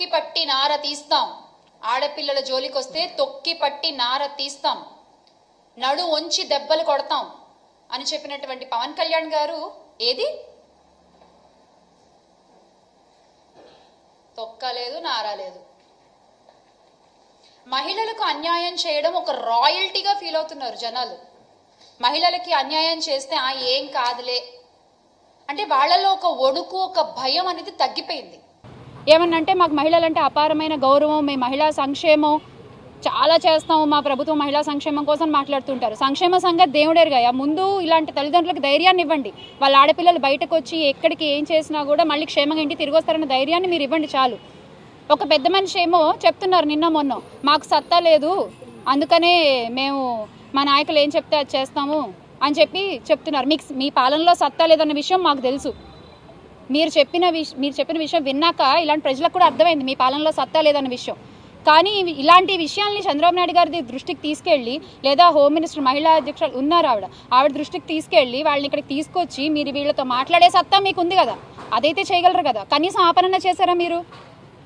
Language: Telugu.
తొక్కి పట్టి నార తీస్తాం, ఆడపిల్లల జోలికొస్తే తొక్కి పట్టి నార తీస్తాం, నడు వంచి దెబ్బలు కొడతాం అని చెప్పినటువంటి పవన్ కళ్యాణ్ గారు ఏది తొక్కలేదు, నారాలేదు. మహిళలకు అన్యాయం చేయడం ఒక రాయల్టీగా ఫీల్ అవుతున్నారు జనాలు. మహిళలకి అన్యాయం చేస్తే ఏం కాదులే అంటే వాళ్ళలో ఒక వణుకు, ఒక భయం అనేది తగ్గిపోయింది. ఏమన్నంటే మాకు మహిళలంటే అపారమైన గౌరవం, మేము మహిళా సంక్షేమం చాలా చేస్తాము, మా ప్రభుత్వం మహిళా సంక్షేమం కోసం మాట్లాడుతుంటారు. సంక్షేమ సంగతి దేవుడేరుగా. ముందు ఇలాంటి తల్లిదండ్రులకు ధైర్యాన్ని ఇవ్వండి. వాళ్ళ ఆడపిల్లలు బయటకు వచ్చి ఎక్కడికి ఏం చేసినా కూడా మళ్ళీ క్షేమంగా ఇంటికి తిరిగి వస్తారన్న ధైర్యాన్ని మీరు ఇవ్వండి చాలు. ఒక పెద్ద మనిషి ఏమో చెప్తున్నారు నిన్న మొన్న, మాకు సత్తా లేదు అందుకనే మేము మా నాయకులు ఏం చెప్తే అది చేస్తాము అని చెప్తున్నారు. మీ పాలనలో సత్తా లేదన్న విషయం మాకు తెలుసు. మీరు చెప్పిన విషయం విన్నాక ఇలాంటి ప్రజలకు కూడా అర్థమైంది మీ పాలనలో సత్తా లేదన్న విషయం. కానీ ఇలాంటి విషయాల్ని చంద్రబాబు నాయుడు గారి దృష్టికి తీసుకెళ్ళి, లేదా హోమ్ మినిస్టర్ మహిళా అధ్యక్షులు ఉన్నారు ఆవిడ దృష్టికి తీసుకెళ్ళి వాళ్ళని ఇక్కడికి తీసుకొచ్చి మీరు వీళ్ళతో మాట్లాడే సత్తా మీకు ఉంది కదా, అదైతే చేయగలరు కదా. కనీసం ఆపరణ చేశారా మీరు?